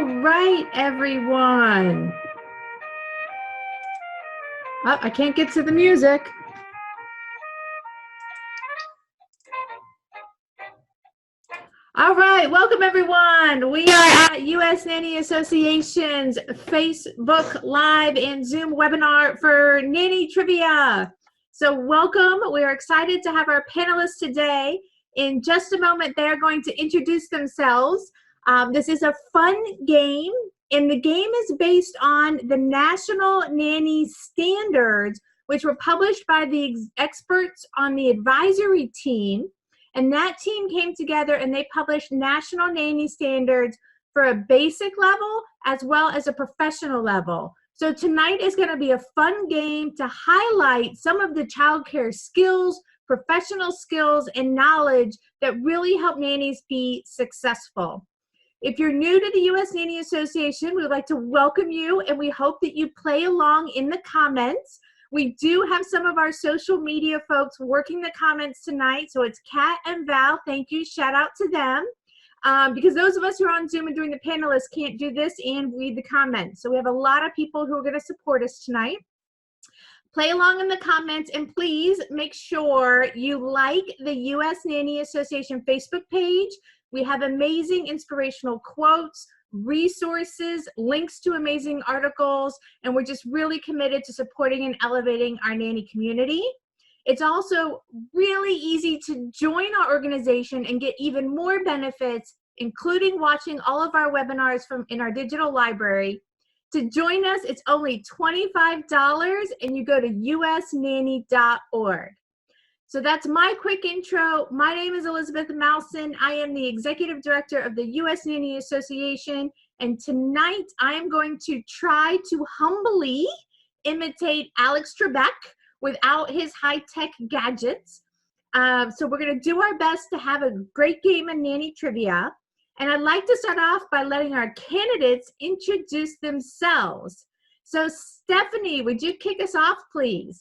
right, everyone. Oh, I can't get to the music. All right, welcome everyone. We are at U.S. Nanny Association's Facebook Live and Zoom webinar for Nanny Trivia. So welcome. We are excited to have our panelists today. In just a moment, they're going to introduce themselves. This is a fun game, and the game is based on the National Nanny Standards, which were published by the experts on the advisory team. And that team came together and they published National Nanny Standards for a basic level as well as a professional level. So tonight is going to be a fun game to highlight some of the childcare skills, professional skills, and knowledge that really help nannies be successful. If you're new to the U.S. Nanny Association, we would like to welcome you, and we hope that you play along in the comments. We do have some of our social media folks working the comments tonight. So it's Kat and Val. Thank you. Shout out to them. Because those of us who are on Zoom and doing the panelists can't do this and read the comments. So we have a lot of people who are going to support us tonight. Play along in the comments, and please make sure you like the U.S. Nanny Association Facebook page. We have amazing inspirational quotes, resources, links to amazing articles, and we're just really committed to supporting and elevating our nanny community. It's also really easy to join our organization and get even more benefits, including watching all of our webinars in our digital library. To join us, it's only $25, and you go to usnanny.org. So that's my quick intro. My name is Elizabeth Mousen. I am the Executive Director of the U.S. Nanny Association, and tonight I am going to try to humbly imitate Alex Trebek without his high-tech gadgets. So we're going to do our best to have a great game of Nanny Trivia, and I'd like to start off by letting our candidates introduce themselves. So Stephanie, would you kick us off, please?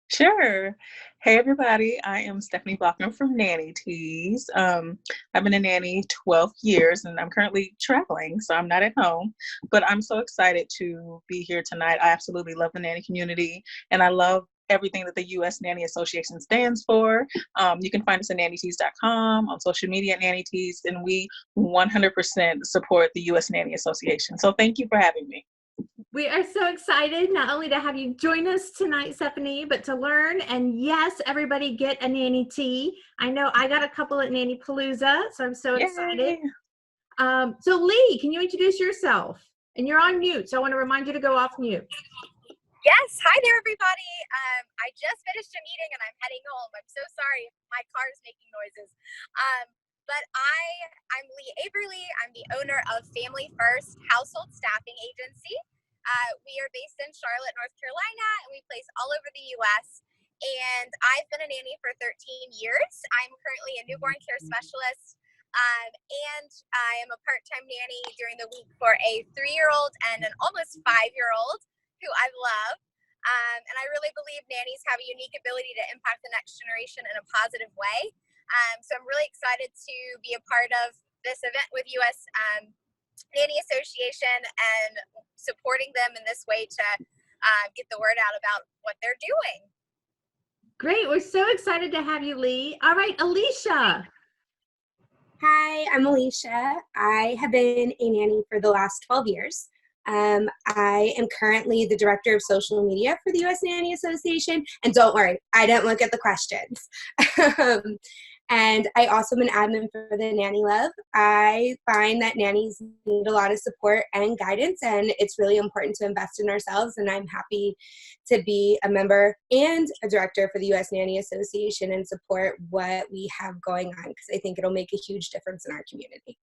Sure. Hey, everybody. I am Stephanie Bachman from Nanny Tees. I've been a nanny 12 years, and I'm currently traveling, so I'm not at home. But I'm so excited to be here tonight. I absolutely love the nanny community, and I love everything that the U.S. Nanny Association stands for. You can find us at nannytees.com, on social media at Nanny Tees, and we 100% support the U.S. Nanny Association. So thank you for having me. We are so excited not only to have you join us tonight, Stephanie, but to learn. And yes, everybody get a nanny tee. I know I got a couple at Nanny Palooza, so I'm so excited. So Lee, can you introduce yourself? And you're on mute, so I want to remind you to go off mute. Yes, hi there, everybody. I just finished a meeting and I'm heading home. I'm so sorry if my car is making noises. But I'm Lee Averly. I'm the owner of Family First Household Staffing Agency. We are based in Charlotte, North Carolina, and we place all over the U.S. And I've been a nanny for 13 years. I'm currently a newborn care specialist, and I am a part-time nanny during the week for a 3-year-old and an almost 5-year-old who I love. And I really believe nannies have a unique ability to impact the next generation in a positive way. So I'm really excited to be a part of this event with U.S. Nanny Association and supporting them in this way to get the word out about what they're doing. Great. We're so excited to have you, Lee. All right, Alicia. Hi, I'm Alicia. I have been a nanny for the last 12 years. I am currently the Director of Social Media for the U.S. Nanny Association. And don't worry, I didn't look at the questions. And I also am an admin for the Nanny Love. I find that nannies need a lot of support and guidance, and it's really important to invest in ourselves. And I'm happy to be a member and a director for the U.S. Nanny Association and support what we have going on, because I think it'll make a huge difference in our community.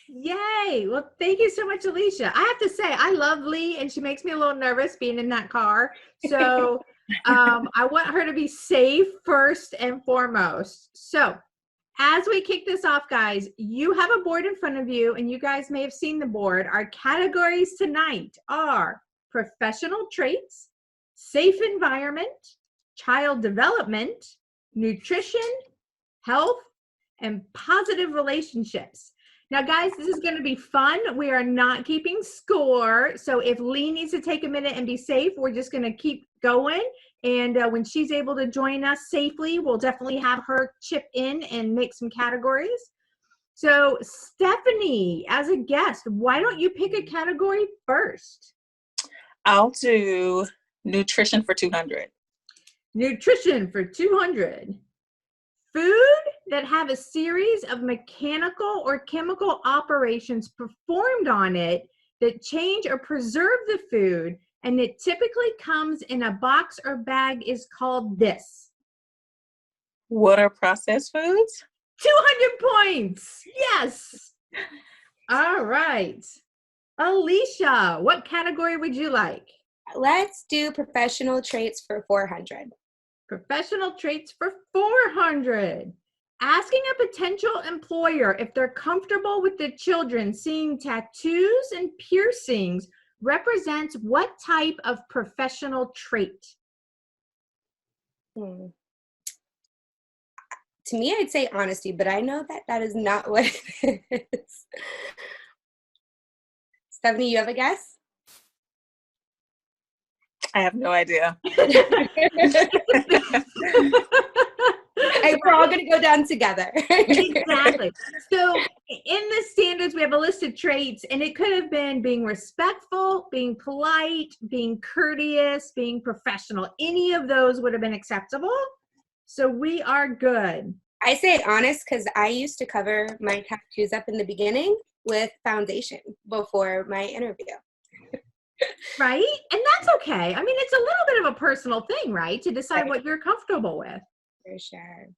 Yay. Well, thank you so much, Alicia. I have to say, I love Lee, and she makes me a little nervous being in that car. So I want her to be safe first and foremost. So as we kick this off, guys, you have a board in front of you, and you guys may have seen the board. Our categories tonight are professional traits, safe environment, child development, nutrition, health, and positive relationships. Now, guys, this is going to be fun. We are not keeping score. So if Lee needs to take a minute and be safe, we're just going to keep going. And when she's able to join us safely, we'll definitely have her chip in and make some categories. So Stephanie, as a guest, why don't you pick a category first? I'll do nutrition for 200. Nutrition for 200. Food that have a series of mechanical or chemical operations performed on it that change or preserve the food, and it typically comes in a box or bag, is called this. What are processed foods? 200 points. Yes. All right. Alicia, what category would you like? Let's do professional traits for 400. Professional traits for 400. Asking a potential employer if they're comfortable with the children seeing tattoos and piercings represents what type of professional trait? To me, I'd say honesty, but I know that that is not what it is. Stephanie, you have a guess? I have no idea. Hey, we're all going to go down together. Exactly. So in the standards, we have a list of traits, and it could have been being respectful, being polite, being courteous, being professional. Any of those would have been acceptable. So we are good. I say honest because I used to cover my tattoos up in the beginning with foundation before my interview. Right? And that's okay. I mean, it's a little bit of a personal thing, right? To decide what you're comfortable with. For sure.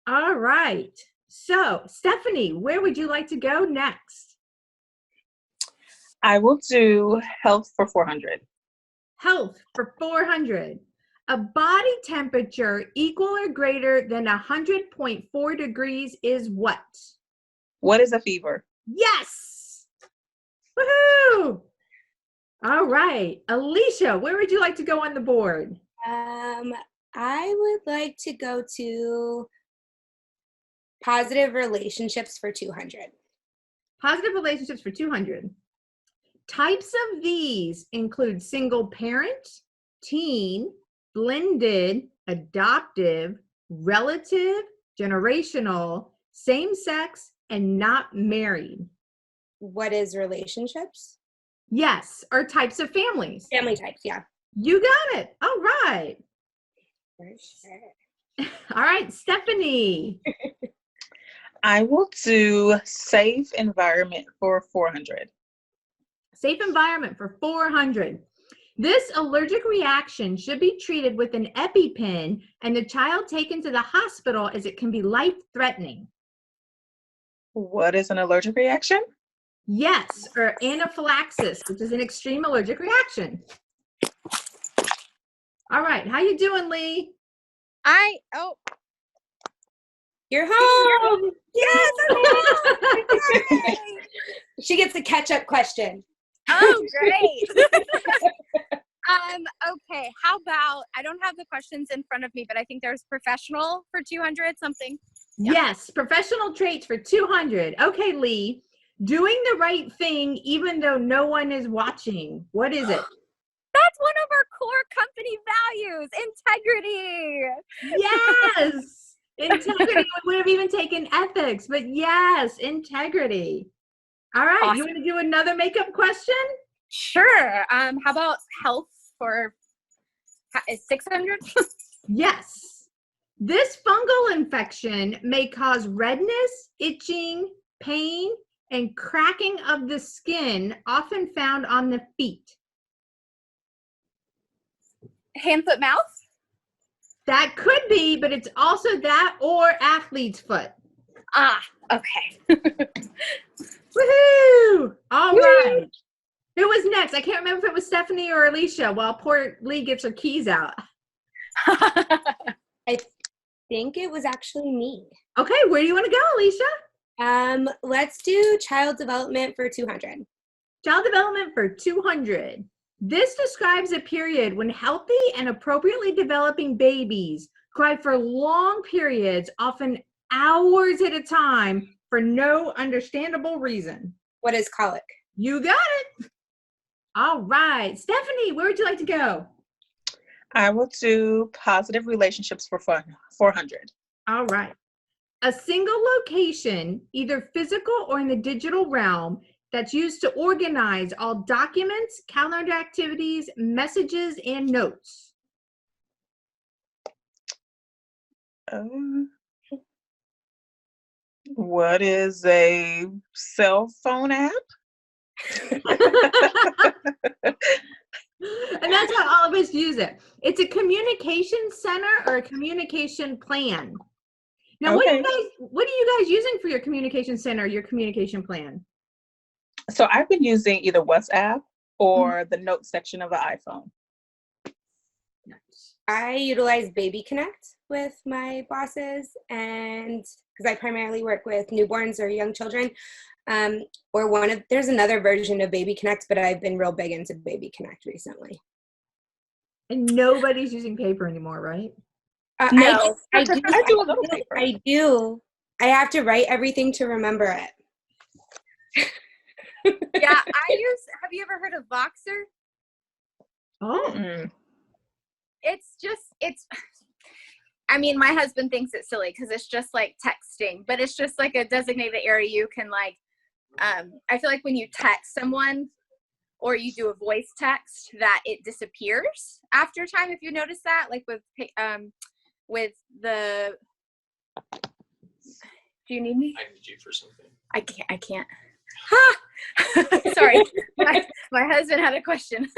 All right. So, Stephanie, where would you like to go next? I will do health for 400. Health for 400. A body temperature equal or greater than 100.4 degrees is what? What is a fever? Yes! Woohoo! All right. Alicia, where would you like to go on the board? I would like to go to positive relationships for 200. Positive relationships for 200. Types of these include single parent, teen, blended, adoptive, relative, generational, same-sex, and not married. What is relationships? Yes, or types of families. Family types, yeah. You got it. All right. For sure. All right, Stephanie. I will do safe environment for 400. Safe environment for 400. This allergic reaction should be treated with an EpiPen and the child taken to the hospital as it can be life-threatening. What is an allergic reaction? Yes, or anaphylaxis, which is an extreme allergic reaction. All right, how you doing, Lee? You're home. Yes, I'm home. She gets a catch-up question. Oh, great. Okay, how about, I don't have the questions in front of me, but I think there's professional for 200 something. Yeah. Yes, professional traits for 200. Okay, Lee, doing the right thing even though no one is watching. What is it? That's one of our core company values, integrity. Yes, integrity. We would have even taken ethics, but yes, integrity. All right, Awesome. You want to do another makeup question? Sure. How about health for 600? Yes. This fungal infection may cause redness, itching, pain, and cracking of the skin, often found on the feet. Hand, foot, mouth? That could be, but it's also that or athlete's foot. Ah, okay. Woohoo! All right. Who was next? I can't remember if it was Stephanie or Alicia while poor Lee gets her keys out. I think it was actually me. Okay, where do you want to go, Alicia? Let's do child development for 200. Child development for 200. This describes a period when healthy and appropriately developing babies cry for long periods, often hours at a time, for no understandable reason. What is colic? You got it. All right. Stephanie, where would you like to go? I will do positive relationships for 400. All right. A single location, either physical or in the digital realm, that's used to organize all documents, calendar activities, messages, and notes. What is a cell phone app? And that's how all of us use it. It's a communication center or a communication plan. Now, Okay. what are you guys using for your communication center, your communication plan? So I've been using either WhatsApp or the note section of the iPhone. I utilize Baby Connect with my bosses, and because I primarily work with newborns or young children, there's another version of Baby Connect, but I've been real big into Baby Connect recently. And nobody's using paper anymore, right? No, I do. I do a little paper. I do. I have to write everything to remember it. Yeah, have you ever heard of Voxer? Oh. Mm-mm. I mean, my husband thinks it's silly because it's just like texting, but it's just like a designated area you can like, I feel like when you text someone or you do a voice text that it disappears after time. If you notice that, like with the, do you need me? I need you for something. I can't. Sorry. My husband had a question.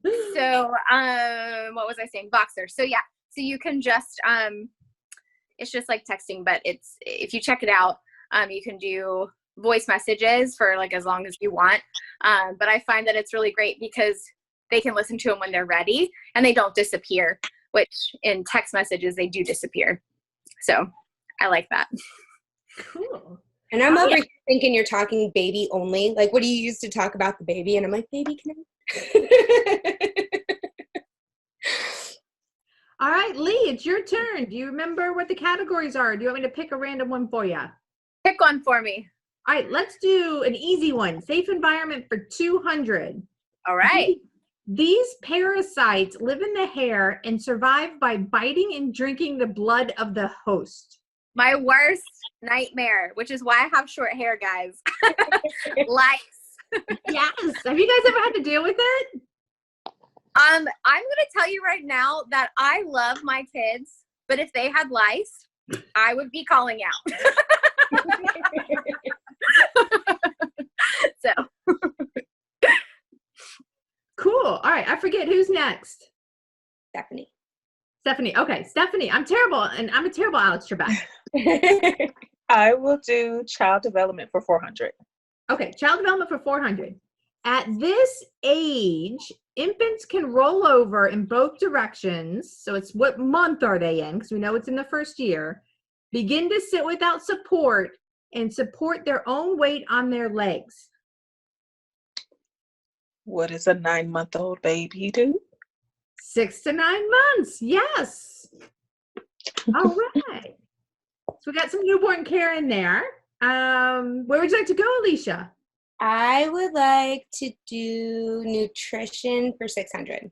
What was I saying? Voxer. So yeah, so you can just, it's just like texting, but if you check it out, you can do voice messages for like as long as you want. But I find that it's really great because they can listen to them when they're ready and they don't disappear, which in text messages, they do disappear. So I like that. Cool. And I'm over here thinking you're talking baby only. Like, what do you use to talk about the baby? And I'm like, Baby Connect. All right, Lee, it's your turn. Do you remember what the categories are? Do you want me to pick a random one for you? Pick one for me. All right, let's do an easy one. Safe environment for 200. All right. These parasites live in the hair and survive by biting and drinking the blood of the host. My worst nightmare, which is why I have short hair, guys. Lice. Yes. Have you guys ever had to deal with it? I'm going to tell you right now that I love my kids, but if they had lice, I would be calling out. So. Cool. All right. I forget who's next. Stephanie. Okay. Stephanie, I'm terrible. And I'm a terrible Alex Trebek. I will do child development for 400. Okay. Child development for 400. At this age, infants can roll over in both directions. So it's what month are they in? Because we know it's in the first year. Begin to sit without support and support their own weight on their legs. What does a 9-month-old baby do? 6 to 9 months. Yes. All right. So we got some newborn care in there. Where would you like to go, Alicia? I would like to do nutrition for 600.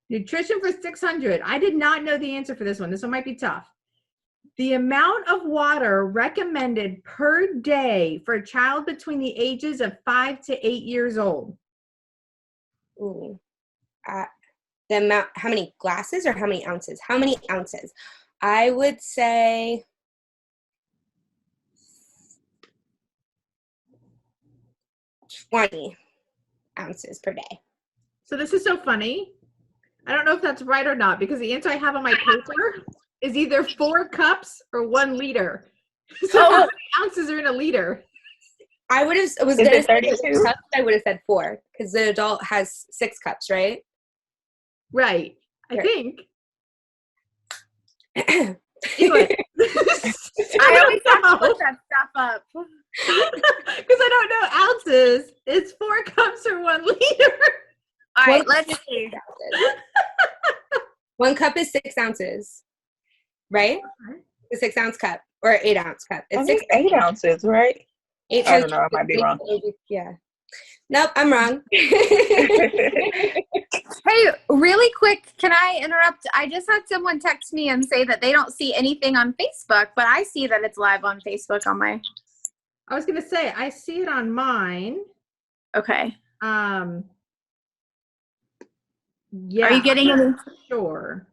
Nutrition for 600. I did not know the answer for this one. This one might be tough. The amount of water recommended per day for a child between the ages of 5 to 8 years old. Ooh. The amount, how many glasses or how many ounces? How many ounces? I would say 20 ounces per day. So this is so funny. I don't know if that's right or not because the answer I have on my paper is either 4 cups or 1 liter. So how many ounces are in a liter? I would have, Is it 32? Cups, I would have said 4 because the adult has 6 cups, right? Right. I Right. think. I always have to look that stuff up. Because I don't know ounces. It's 4 cups or 1 liter. All right, One let's cup is see. 6 ounces. 1 cup is 6 ounces, right? The 6 ounce cup. or 8-ounce cup. I It's think 6 8 ounces, right? Eight I don't know. I might be wrong. Yeah. Nope, I'm wrong. Hey, really quick, can I interrupt? I just had someone text me and say that they don't see anything on Facebook, but I see that it's live on Facebook on my. I was gonna say I see it on mine. Okay. Yeah. Are you getting any? Sure.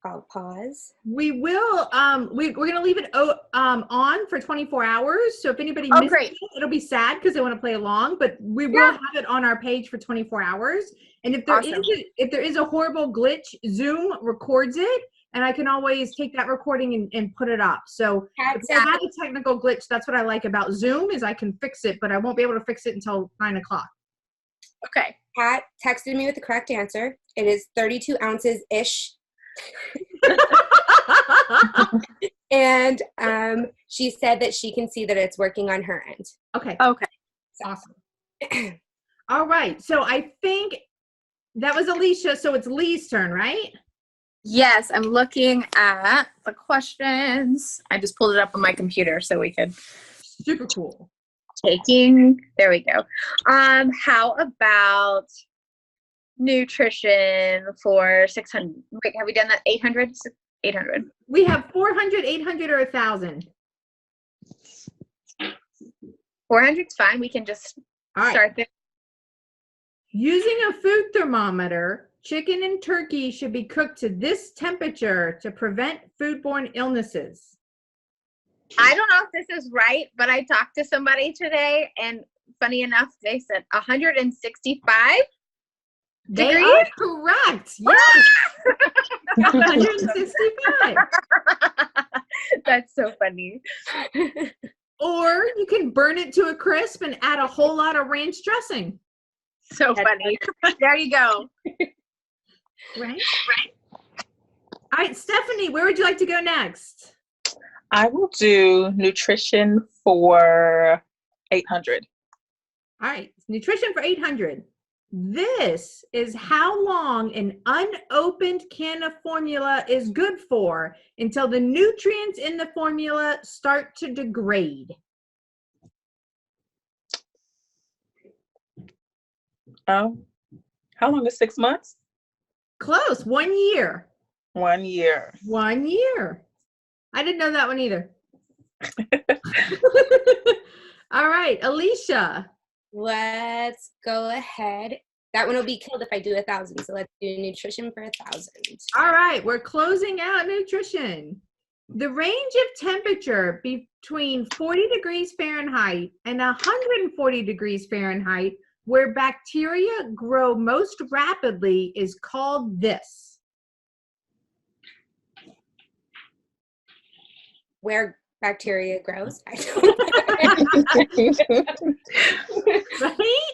I'll pause. We will. We're gonna leave it on for 24 hours. So if anybody Oh, misses great. it, it'll be sad because they want to play along. But we will have it on our page for 24 hours. And if there Awesome. if there is a horrible glitch, Zoom records it, and I can always take that recording and put it up. So if I have a technical glitch, that's what I like about Zoom is I can fix it, but I won't be able to fix it until 9 o'clock. Okay. Pat texted me with the correct answer. It is 32 ounces ish. And she said that she can see that it's working on her end. Okay. Okay. Awesome. All right. So I think that was Alicia. So it's Lee's turn, right? Yes, I'm looking at the questions. I just pulled it up on my computer so we could. Super cool. There we go. How about nutrition for 600? Wait, have we done that? 800? 800. We have 400, 800, or 1,000. 400's fine. We can just start there. Using a food thermometer, chicken and turkey should be cooked to this temperature to prevent foodborne illnesses. I don't know if this is right, but I talked to somebody today, and funny enough, they said 165 They degrees. are correct. Yes. 165. That's so funny. Or you can burn it to a crisp and add a whole lot of ranch dressing. So funny. There you go. Right? All right, Stephanie, where would you like to go next? I will do nutrition for 800. All right, nutrition for 800. This is how long an unopened can of formula is good for until the nutrients in the formula start to degrade. How long is 6 months? Close. 1 year. 1 year. 1 year. I didn't know that one either. All right, Alicia. Let's go ahead. That one will be killed if I do 1,000. So let's do nutrition for 1,000. All right, we're closing out nutrition. The range of temperature between 40 degrees Fahrenheit and 140 degrees Fahrenheit, where bacteria grow most rapidly, is called this. Where bacteria grows? I don't Right?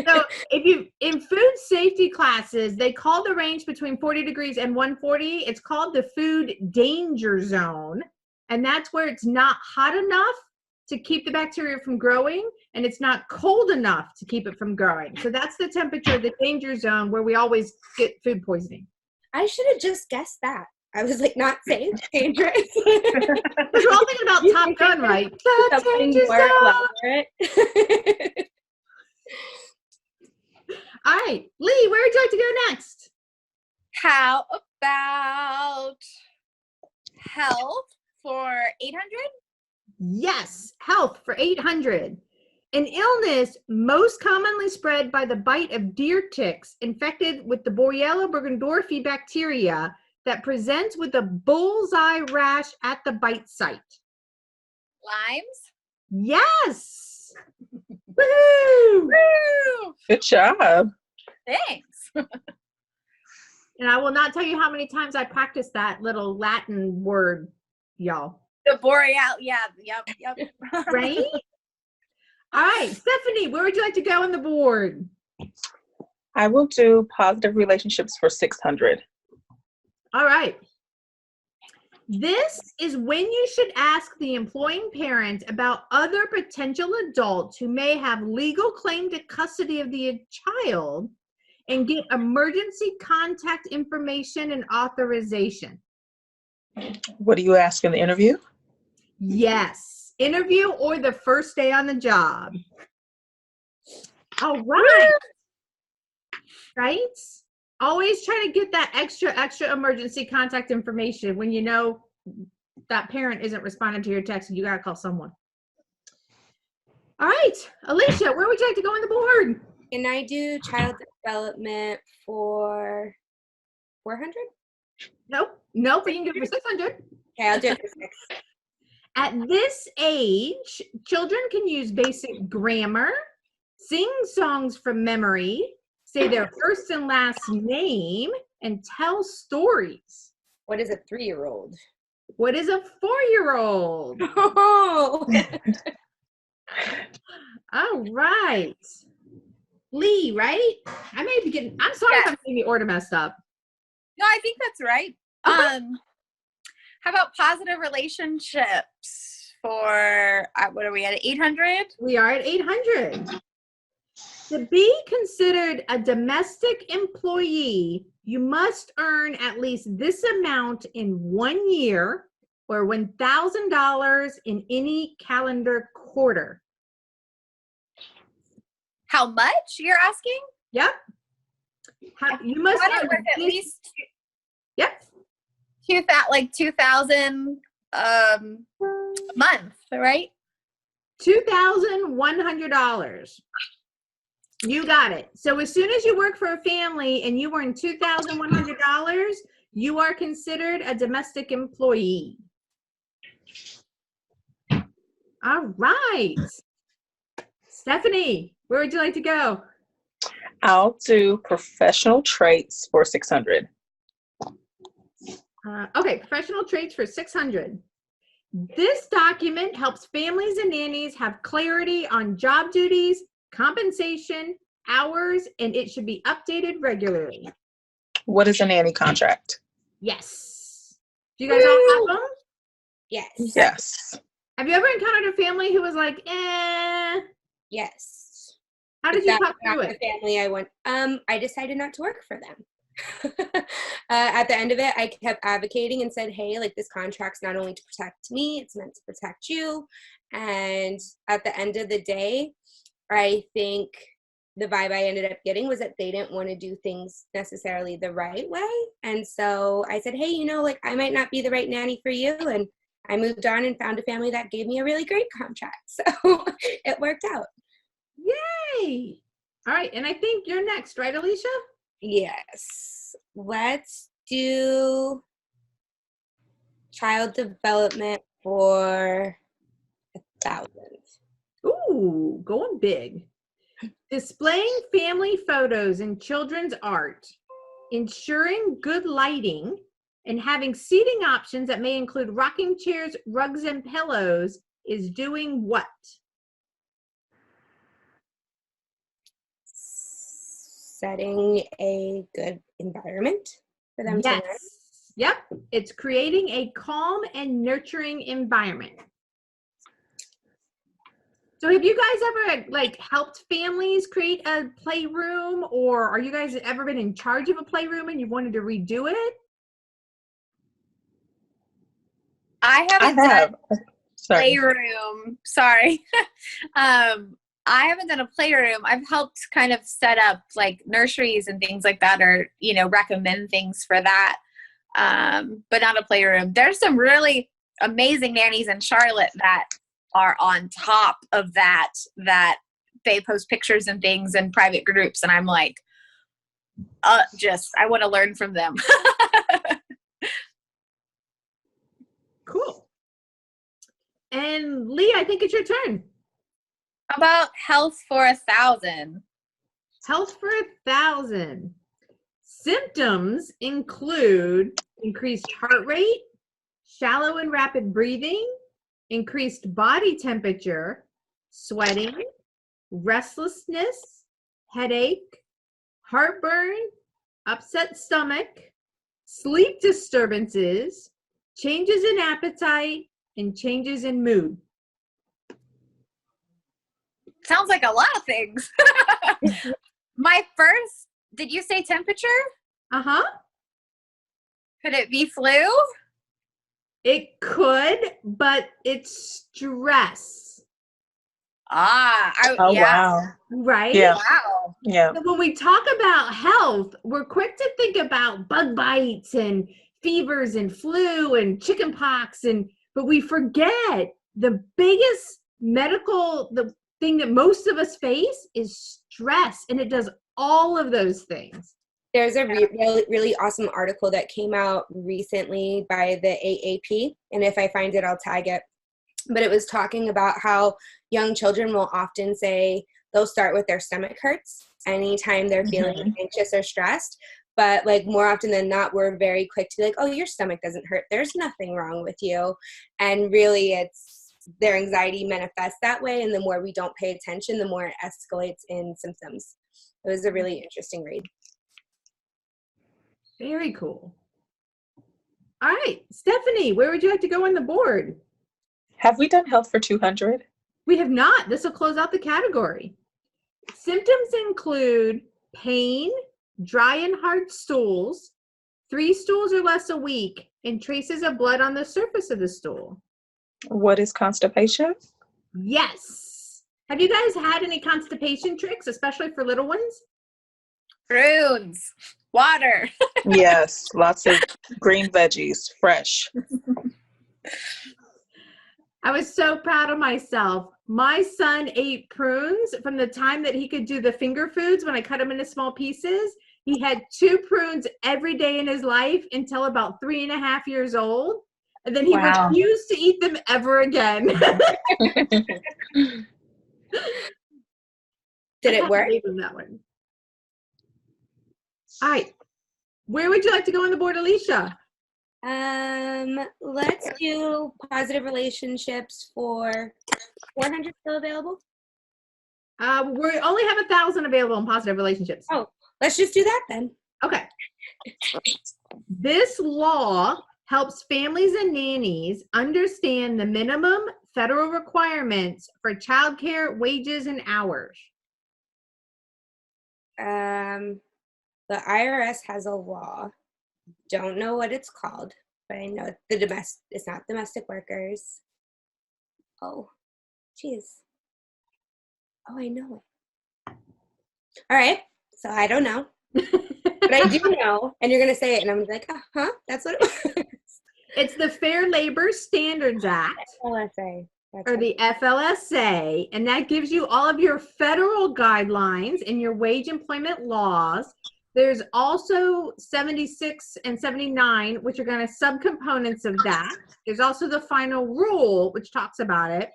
So if you in food safety classes, they call the range between 40 degrees and 140. It's called the food danger zone. And that's where it's not hot enough to keep the bacteria from growing, and it's not cold enough to keep it from growing. So that's the temperature, the danger zone, where we always get food poisoning. I should have just guessed that. I was like, not safe, dangerous. Because we're all thinking about Top Gun, right? The danger zone. All right, Lee, where would you like to go next? How about health for 800? Yes, health for 800. An illness most commonly spread by the bite of deer ticks infected with the Borrelia burgdorferi bacteria that presents with a bullseye rash at the bite site. Limes? Yes. Woo! Woo! Good job. Thanks. And I will not tell you how many times I practiced that little Latin word, y'all. The Boreal, yeah, yep. Right? All right, Stephanie, where would you like to go on the board? I will do positive relationships for 600. All right. This is when you should ask the employing parent about other potential adults who may have legal claim to custody of the child and get emergency contact information and authorization. What do you ask in the interview? Yes. Interview or the first day on the job. All right. Right? Always try to get that extra emergency contact information when you know that parent isn't responding to your text and you got to call someone. All right. Alicia, where would you like to go on the board? Can I do child development for 400? Nope, but you can do it for 600. Okay, I'll do it for 6. At this age, children can use basic grammar, sing songs from memory, say their first and last name, and tell stories. What is a 3-year-old? What is a 4-year-old? Oh. All right. Lee, right? I may be getting, I'm sorry if I'm getting the order messed up. No, I think that's right. Okay. How about positive relationships for, what are we at, 800? We are at 800. To be considered a domestic employee, you must earn at least this amount in 1 year or $1,000 in any calendar quarter. How much you're asking? Yep. You must Thought it earn was at this- least Yep. 2,000 a month, right? $2,100. You got it. So as soon as you work for a family and you earn $2,100, you are considered a domestic employee. All right. Stephanie, where would you like to go? I'll do professional traits for 600. Okay, professional traits for 600. This document helps families and nannies have clarity on job duties, compensation, hours, and it should be updated regularly. What is a nanny contract? Yes. Do you guys all have them? Yes. Yes. Have you ever encountered a family who was like, eh? Yes. How did you talk through The it? family I went, I decided not to work for them. At the end of it, I kept advocating and said, hey, like this contract's not only to protect me, it's meant to protect you. And at the end of the day, I think the vibe I ended up getting was that they didn't want to do things necessarily the right way. And so I said, hey, like I might not be the right nanny for you. And I moved on and found a family that gave me a really great contract. So it worked out. Yay. All right. And I think you're next, right, Alicia? Yes. Let's do child development for 1,000. Ooh, going big. Displaying family photos and children's art, ensuring good lighting, and having seating options that may include rocking chairs, rugs, and pillows is doing what? Setting a good environment for them to learn. Yep. It's creating a calm and nurturing environment. So have you guys ever helped families create a playroom, or are you guys ever been in charge of a playroom and you wanted to redo it? I haven't done Sorry. playroom. Sorry. I haven't done a playroom. I've helped kind of set up like nurseries and things like that, or, recommend things for that. But not a playroom. There's some really amazing nannies in Charlotte that are on top of that they post pictures and things in private groups. And I'm like, I want to learn from them. Cool. And Lee, I think it's your turn. How about health for 1,000? Health for 1,000. Symptoms include increased heart rate, shallow and rapid breathing, increased body temperature, sweating, restlessness, headache, heartburn, upset stomach, sleep disturbances, changes in appetite, and changes in mood. Sounds like a lot of things. Did you say temperature? Uh-huh. Could it be flu? It could, but it's stress, Oh, Yeah. wow. right? Yeah. Wow. Yeah. So when we talk about health, we're quick to think about bug bites and fevers and flu and chicken pox, but we forget the biggest the thing that most of us face is stress, and it does all of those things. There's a really, really awesome article that came out recently by the AAP, and if I find it, I'll tag it. But it was talking about how young children will often say they'll start with their stomach hurts anytime they're feeling anxious or stressed. But like more often than not, we're very quick to be like, oh, your stomach doesn't hurt. There's nothing wrong with you. And really it's their anxiety manifests that way. And the more we don't pay attention, the more it escalates in symptoms. It was a really interesting read. Very cool. All right, Stephanie, where would you like to go on the board? Have we done health for 200? We have not. This will close out the category. Symptoms include pain, dry and hard stools, 3 stools or less a week, and traces of blood on the surface of the stool. What is constipation? Yes. Have you guys had any constipation tricks, especially for little ones? Prunes, water. Yes, lots of green veggies, fresh. I was so proud of myself. My son ate prunes from the time that he could do the finger foods when I cut them into small pieces. He had 2 prunes every day in his life until about 3.5 years old. And then he Wow. refused to eat them ever again. Did it work? That one. All right. Where would you like to go on the board, Alicia? Let's do positive relationships for 400 still available. We only have 1,000 available in positive relationships. Oh, let's just do that then. Okay. This law helps families and nannies understand the minimum federal requirements for childcare, wages, and hours. The IRS has a law. Don't know what it's called, but I know it's not domestic workers. Oh, geez. Oh, I know it. All right, so I don't know, but I do know, and you're gonna say it, and I'm like, that's what it was. It's the Fair Labor Standards Act, FLSA. or the FLSA, and that gives you all of your federal guidelines and your wage employment laws. There's also 76 and 79, which are kind of subcomponents of that. There's also the final rule, which talks about it.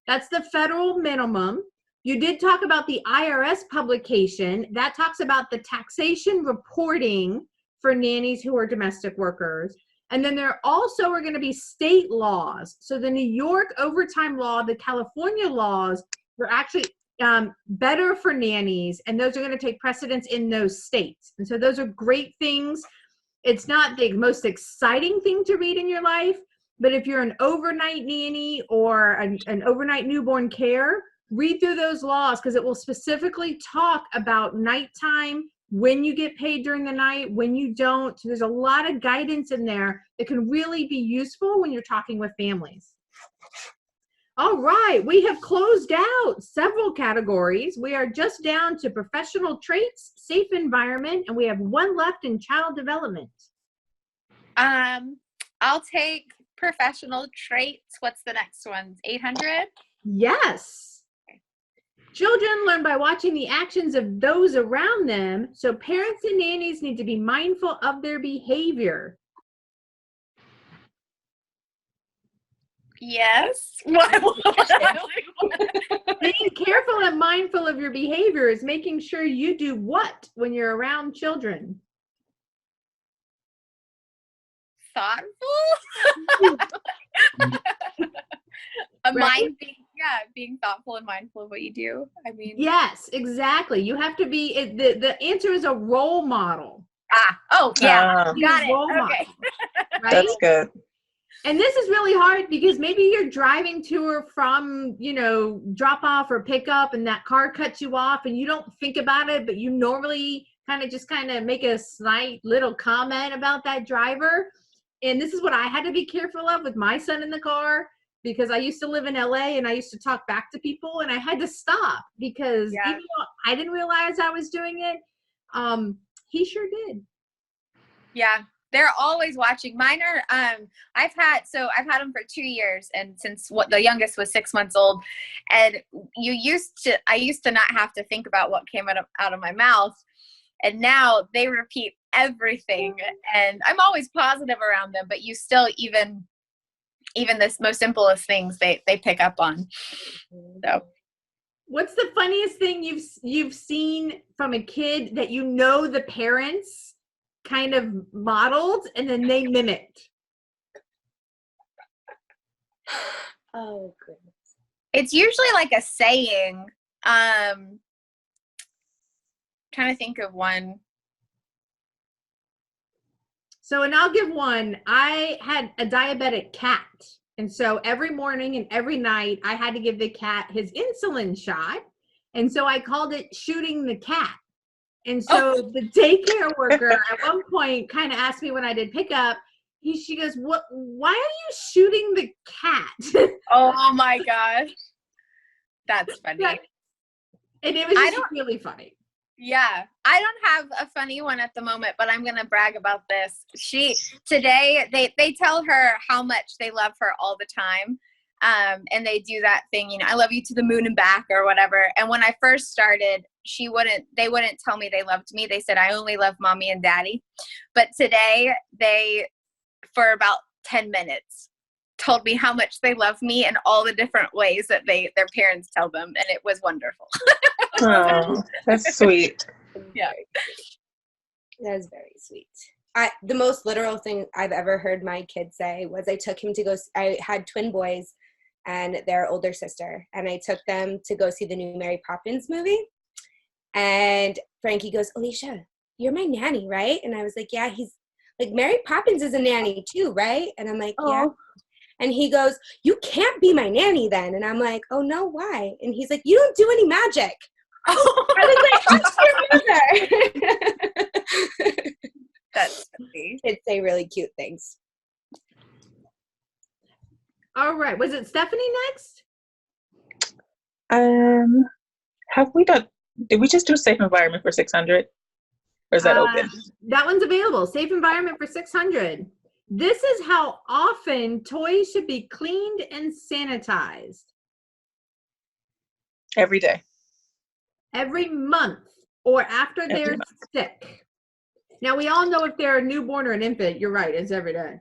That's the federal minimum. You did talk about the IRS publication. That talks about the taxation reporting for nannies who are domestic workers. And then there also are going to be state laws. So the New York overtime law, the California laws, are actually better for nannies, and those are going to take precedence in those states. And so those are great things. It's not the most exciting thing to read in your life, but if you're an overnight nanny or an overnight newborn care, read through those laws, because it will specifically talk about nighttime, when you get paid during the night, when you don't. So there's a lot of guidance in there that can really be useful when you're talking with families. All right, we have closed out several categories. We are just down to professional traits, safe environment, and we have one left in child development. I'll take professional traits. What's the next one? 800? Yes. Children learn by watching the actions of those around them, so parents and nannies need to be mindful of their behavior. Yes. Being careful and mindful of your behavior is making sure you do what when you're around children? Thoughtful? Being thoughtful and mindful of what you do. I mean, yes, exactly. You have to be, the answer is a role model. Oh yeah, got it. Okay. Model, right? That's good. And this is really hard because maybe you're driving to or from, drop off or pick up, and that car cuts you off and you don't think about it, but you normally kind of make a slight little comment about that driver. And this is what I had to be careful of with my son in the car, because I used to live in LA and I used to talk back to people, and I had to stop because Yeah. even though I didn't realize I was doing it, he sure did. Yeah. They're always watching. Mine are, I've had them for 2 years, and since the youngest was 6 months old, and I used to not have to think about what came out of my mouth. And now they repeat everything, and I'm always positive around them, but you still, even the most simplest things they pick up on. So What's the funniest thing you've seen from a kid that you know the parents kind of modeled and then they mimicked? Oh, goodness. it's usually like a saying. Trying to think of one. So, and I'll give one. I had a diabetic cat. And so every morning and every night I had to give the cat his insulin shot. And so I called it shooting the cat. And so the daycare worker at one point kind of asked me when I did pickup, she goes, why are you shooting the cat? Oh my gosh. That's funny. Yeah. And it was just really funny. Yeah, I don't have a funny one at the moment, but I'm going to brag about this. Today, they tell her how much they love her all the time. And they do that thing, I love you to the moon and back or whatever. And when I first started, they wouldn't tell me they loved me. They said, I only love mommy and daddy. But today for about 10 minutes, told me how much they love me and all the different ways that their parents tell them. And it was wonderful. Oh, that's sweet. Yeah. That is very sweet. The most literal thing I've ever heard my kid say was I took him to go, I had twin boys and their older sister, and I took them to go see the new Mary Poppins movie. And Frankie goes, Alicia, you're my nanny, right? And I was like, yeah. He's like, Mary Poppins is a nanny too, right? And I'm like, yeah. And he goes, you can't be my nanny then. And I'm like, oh no, why? And he's like, you don't do any magic. I was like, ask your mother. That's funny. Kids say really cute things. All right. Was it Stephanie next? Did we just do safe environment for 600? Or is that open? That one's available. Safe environment for 600. This is how often toys should be cleaned and sanitized. Every day. Every month or after they're sick. Now, we all know if they're a newborn or an infant, you're right, it's every day.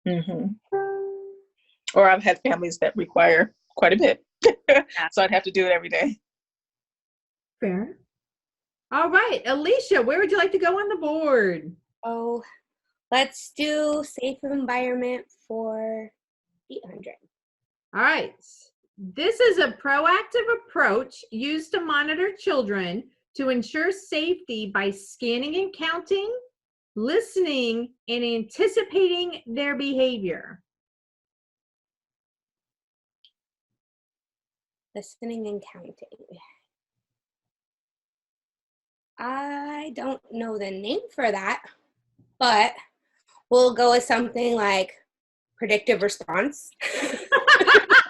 Mm-hmm. Or I've had families that require quite a bit. So I'd have to do it every day. Fair. All right, Alicia, where would you like to go on the board? Oh, let's do safe environment for 800. All right. This is a proactive approach used to monitor children to ensure safety by scanning and counting, listening, and anticipating their behavior. Listening and counting. I don't know the name for that, but we'll go with something like predictive response.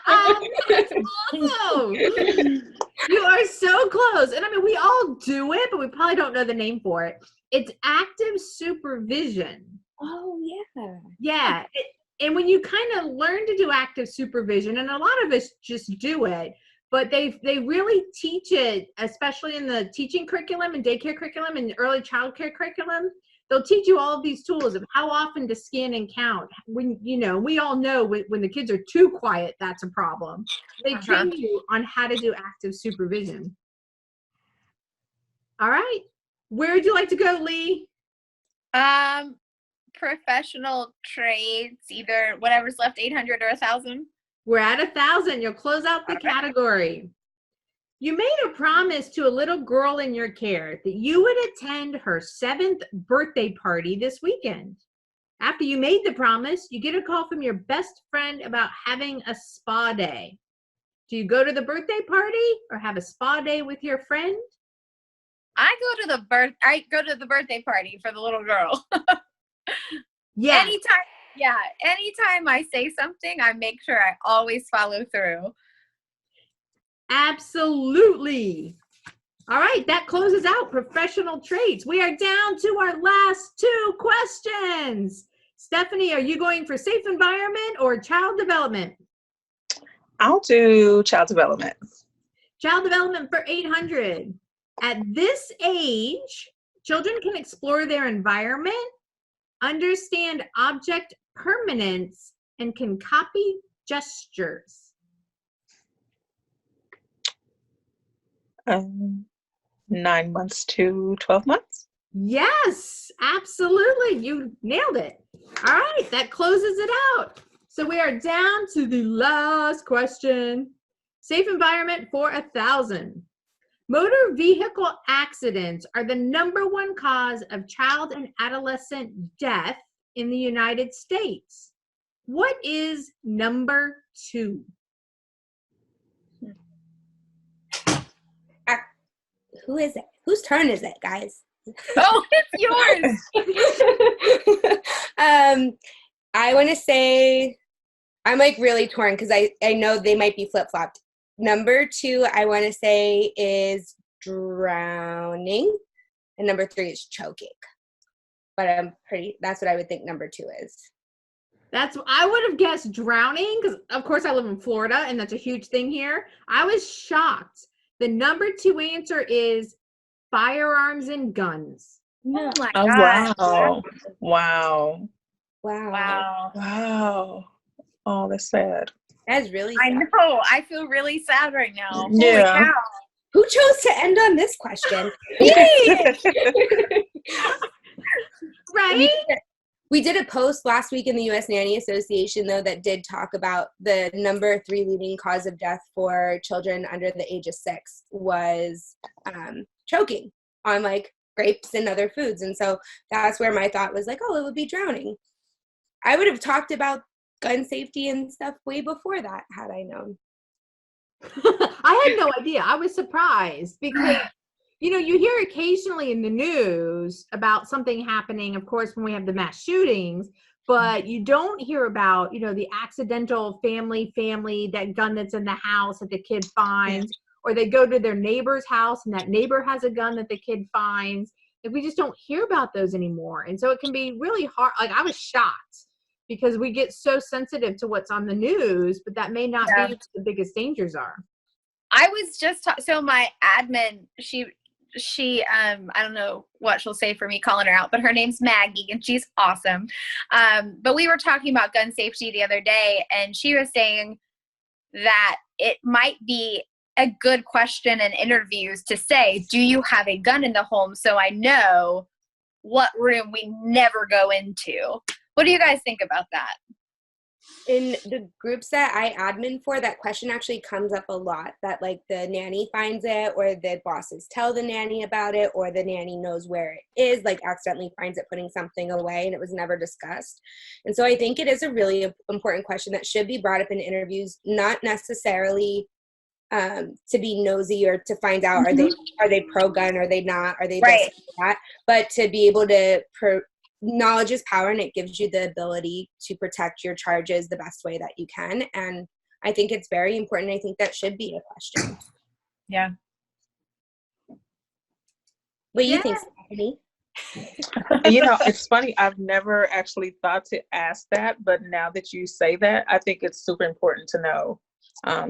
Oh, you are so close. And I mean, we all do it, but we probably don't know the name for it. It's active supervision. Oh, yeah. Yeah. And when you kind of learn to do active supervision, and a lot of us just do it, but they really teach it, especially in the teaching curriculum and daycare curriculum and early childcare curriculum. They'll teach you all of these tools of how often to scan and count. When, we all know when the kids are too quiet, that's a problem. They train you on how to do active supervision. All right. Where would you like to go, Lee? Professional trades, either whatever's left, 800 or 1,000. We're at 1,000. You'll close out the category. You made a promise to a little girl in your care that you would attend her 7th birthday party this weekend. After you made the promise, you get a call from your best friend about having a spa day. Do you go to the birthday party or have a spa day with your friend? I go to the birthday party for the little girl. Yeah. Yeah, anytime I say something, I make sure I always follow through. Absolutely. All right, that closes out professional traits. We are down to our last 2 questions. Stephanie, are you going for safe environment or child development? I'll do child development. Child development for 800. At this age, children can explore their environment, understand object permanence, and can copy gestures. 9 months to 12 months. Yes, absolutely. You nailed it. All right, that closes it out. So we are down to the last question. Safe environment for 1,000. Motor vehicle accidents are the #1 cause of child and adolescent death in the United States. What is number 2? Who is it? Whose turn is it, guys? Oh, it's yours. I want to say, I'm like really torn because I know they might be flip-flopped. Number 2, I want to say is drowning, and number 3 is choking. But that's what I would think number 2 is. I would have guessed drowning because, of course, I live in Florida and that's a huge thing here. I was shocked. The number 2 answer is firearms and guns. Oh my Oh, God. wow. Wow. Wow. Wow. Wow. Oh, that's sad. That's really I sad. know. I feel really sad right now. Yeah. Holy cow. Who chose to end on this question? Right? We did a post last week in the U.S. Nanny Association, though, that did talk about the number 3 leading cause of death for children under the age of 6 was choking on like grapes and other foods. And so that's where my thought was like, oh, it would be drowning. I would have talked about gun safety and stuff way before that had I known. I had no idea. I was surprised because, you hear occasionally in the news about something happening, of course, when we have the mass shootings, but you don't hear about, the accidental family, that gun that's in the house that the kid finds, or they go to their neighbor's house and that neighbor has a gun that the kid finds. Like, we just don't hear about those anymore. And so it can be really hard. Like, I was shocked because we get so sensitive to what's on the news, but that may not be what the biggest dangers are. I was just so my admin, she I don't know what she'll say for me calling her out, but her name's Maggie and she's awesome. But we were talking about gun safety the other day and she was saying that it might be a good question in interviews to say, do you have a gun in the home? So I know what room we never go into. What do you guys think about that? In the groups that I admin for, that question actually comes up a lot, that like the nanny finds it or the bosses tell the nanny about it or the nanny knows where it is, like accidentally finds it putting something away and it was never discussed. And so I think it is a really important question that should be brought up in interviews, not necessarily to be nosy or to find out are they pro-gun, are they not, are they this or that, but to be able to knowledge is power, and it gives you the ability to protect your charges the best way that you can. And I think it's very important. I think that should be a question. Yeah. What do you think, Stephanie? It's funny. I've never actually thought to ask that, but now that you say that, I think it's super important to know.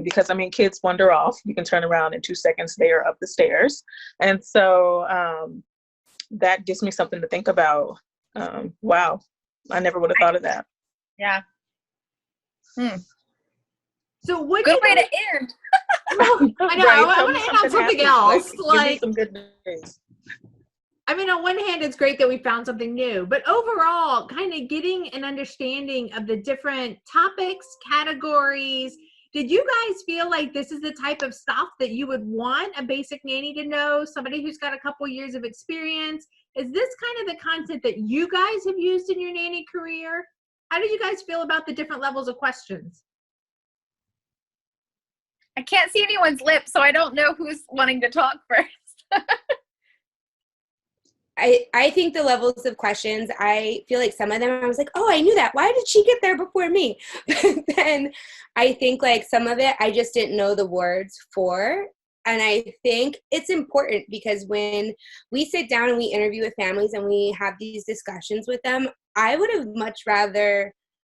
Because kids wander off. You can turn around in 2 seconds, they are up the stairs. And so that gives me something to think about. Wow, I never would have thought of that. Yeah. So what good way to end. I know. Right, I want to end on something else. Give me some good news. On one hand, it's great that we found something new, but overall, kind of getting an understanding of the different topics, categories. Did you guys feel like this is the type of stuff that you would want a basic nanny to know, somebody who's got a couple years of experience? Is this kind of the content that you guys have used in your nanny career? How did you guys feel about the different levels of questions? I can't see anyone's lips, so I don't know who's wanting to talk first. I think the levels of questions, I feel like some of them I was like, oh, I knew that. Why did she get there before me? But then I think like some of it I just didn't know the words for. And I think it's important because when we sit down and we interview with families and we have these discussions with them, I would have much rather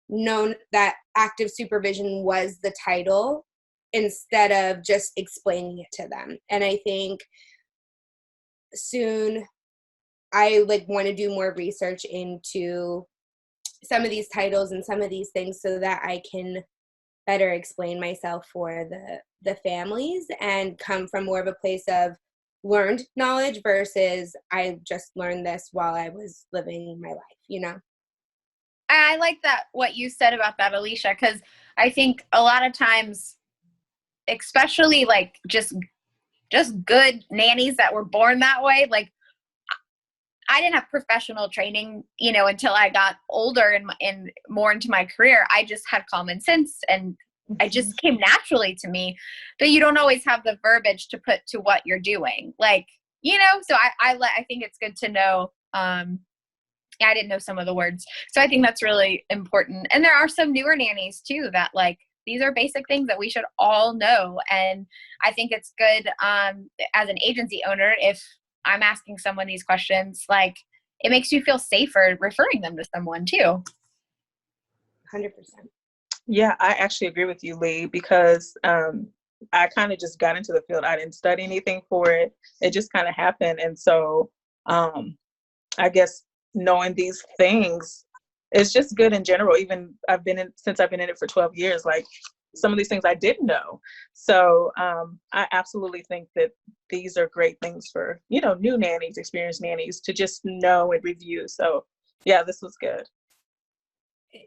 known that active supervision was the title instead of just explaining it to them. And I think soon I like want to do more research into some of these titles and some of these things so that I can better explain myself for the families and come from more of a place of learned knowledge versus I just learned this while I was living my life, you know? I like that, what you said about that, Alicia, because I think a lot of times, especially like just good nannies that were born that way, like I didn't have professional training, until I got older and more into my career. I just had common sense and it just came naturally to me, but you don't always have the verbiage to put to what you're doing. Like, so I think it's good to know. I didn't know some of the words. So I think that's really important. And there are some newer nannies too, that like, these are basic things that we should all know. And I think it's good as an agency owner, if I'm asking someone these questions, like it makes you feel safer referring them to someone too. 100%. Yeah, I actually agree with you, Lee, because I kind of just got into the field. I didn't study anything for it. It just kind of happened. And so I guess knowing these things is just good in general. Even since I've been in it for 12 years, like some of these things I didn't know. So I absolutely think that these are great things for, new nannies, experienced nannies to just know and review. So yeah, this was good.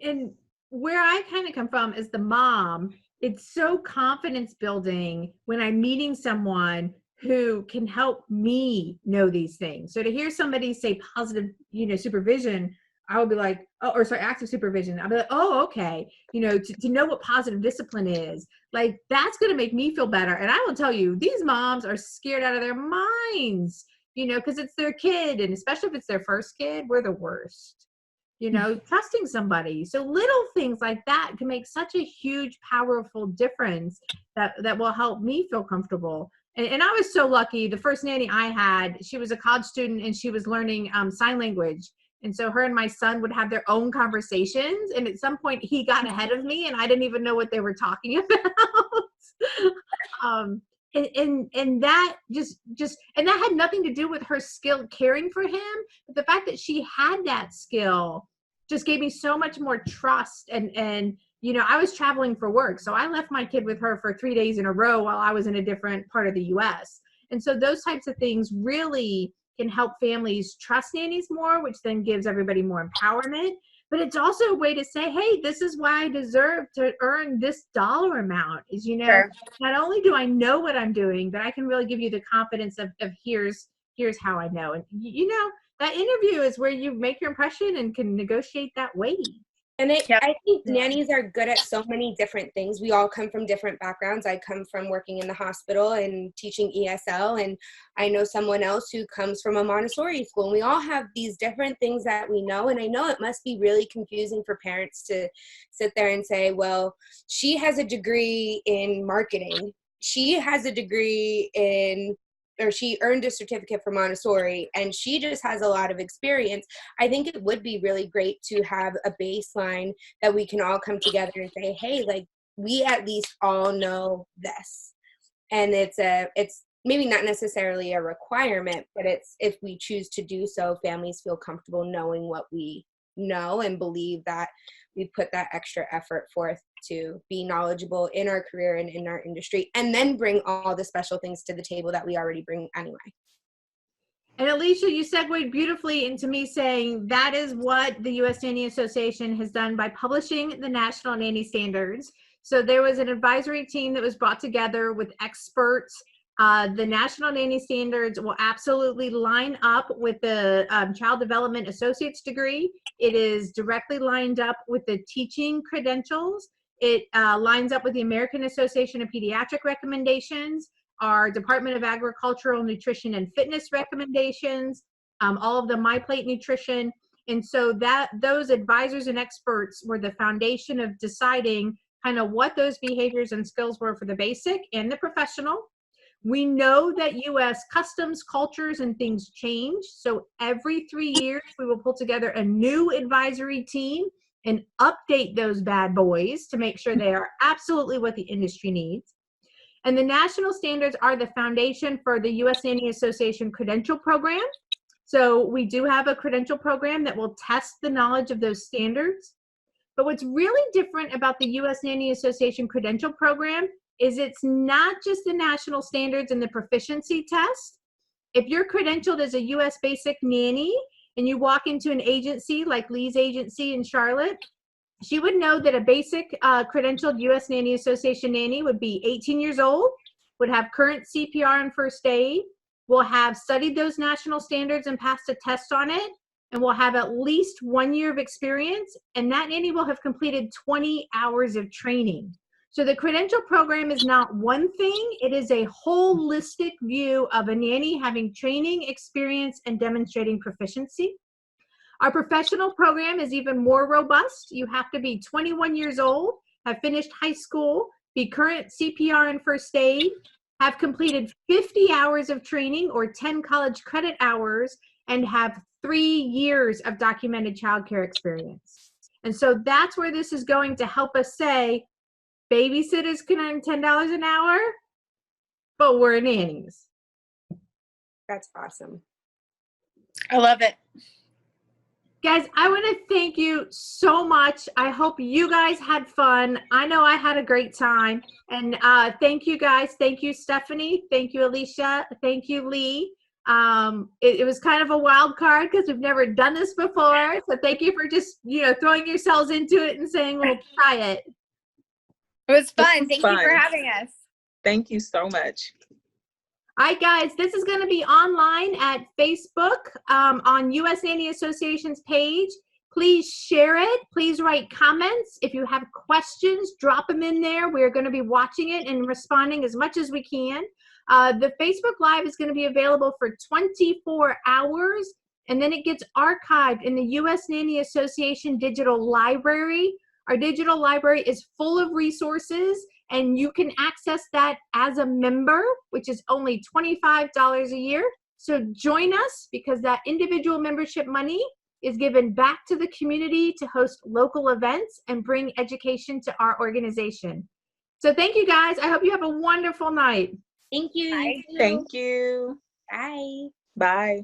And where I kind of come from as the mom, it's so confidence building when I'm meeting someone who can help me know these things. So to hear somebody say positive, supervision, I would be like, active supervision. I'll be like, oh, okay. To know what positive discipline is, like, that's going to make me feel better. And I will tell you, these moms are scared out of their minds, because it's their kid. And especially if it's their first kid, we're the worst, trusting somebody. So little things like that can make such a huge, powerful difference that will help me feel comfortable. And I was so lucky. The first nanny I had, she was a college student and she was learning sign language. And so her and my son would have their own conversations. And at some point he got ahead of me and I didn't even know what they were talking about. And that and that had nothing to do with her skill caring for him. But the fact that she had that skill just gave me so much more trust. And I was traveling for work. So I left my kid with her for 3 days in a row while I was in a different part of the US. And so those types of things really can help families trust nannies more, which then gives everybody more empowerment. But it's also a way to say, hey, this is why I deserve to earn this dollar amount. Is, Sure. Not only do I know what I'm doing, but I can really give you the confidence of here's how I know. And, that interview is where you make your impression and can negotiate that wage. And Yep. I think nannies are good at so many different things. We all come from different backgrounds. I come from working in the hospital and teaching ESL, and I know someone else who comes from a Montessori school. And we all have these different things that we know. And I know it must be really confusing for parents to sit there and say, well, she has a degree in marketing. She has a degree or she earned a certificate for Montessori and she just has a lot of experience. I think it would be really great to have a baseline that we can all come together and say, hey, like, we at least all know this. And it's maybe not necessarily a requirement, but it's, if we choose to do so, families feel comfortable knowing what we know and believe that we put that extra effort forth to be knowledgeable in our career and in our industry, and then bring all the special things to the table that we already bring anyway. And Alicia, you segued beautifully into me saying that is what the U.S. Nanny Association has done by publishing the National Nanny Standards. So there was an advisory team that was brought together with experts. The National Nanny Standards will absolutely line up with the Child Development Associate's degree. It is directly lined up with the teaching credentials. It lines up with the American Association of Pediatric recommendations, our Department of Agricultural Nutrition and Fitness recommendations, all of the My Plate Nutrition. And so those advisors and experts were the foundation of deciding kind of what those behaviors and skills were for the basic and the professional. We know that U.S. customs, cultures, and things change. So every 3 years, we will pull together a new advisory team and update those bad boys to make sure they are absolutely what the industry needs. And the national standards are the foundation for the U.S. Nanny Association credential program. So we do have a credential program that will test the knowledge of those standards. But what's really different about the U.S. Nanny Association credential program is it's not just the national standards and the proficiency test. If you're credentialed as a U.S. basic nanny and you walk into an agency like Lee's agency in Charlotte, she would know that a basic credentialed U.S. Nanny Association nanny would be 18 years old, would have current CPR and first aid, will have studied those national standards and passed a test on it, and will have at least 1 year of experience, and that nanny will have completed 20 hours of training. So the credential program is not one thing, it is a holistic view of a nanny having training, experience, and demonstrating proficiency. Our professional program is even more robust. You have to be 21 years old, have finished high school, be current CPR and first aid, have completed 50 hours of training or 10 college credit hours, and have 3 years of documented childcare experience. And so that's where this is going to help us say, babysitters can earn $10 an hour, but we're nannies. That's awesome. I love it. Guys, I want to thank you so much. I hope you guys had fun. I know I had a great time. And thank you guys. Thank you, Stephanie. Thank you, Alicia. Thank you, Lee. It was kind of a wild card because we've never done this before. So thank you for just, throwing yourselves into it and saying, we'll try it. It was fun. Thank you for having us. Thank you so much. All right, guys, this is going to be online at Facebook on U.S. Nanny Association's page. Please share it. Please write comments. If you have questions, drop them in there. We're going to be watching it and responding as much as we can. The Facebook Live is going to be available for 24 hours, and then it gets archived in the U.S. Nanny Association Digital Library. Our digital library is full of resources, and you can access that as a member, which is only $25 a year. So join us, because that individual membership money is given back to the community to host local events and bring education to our organization. So thank you, guys. I hope you have a wonderful night. Thank you. Bye. Thank you. Bye. Bye.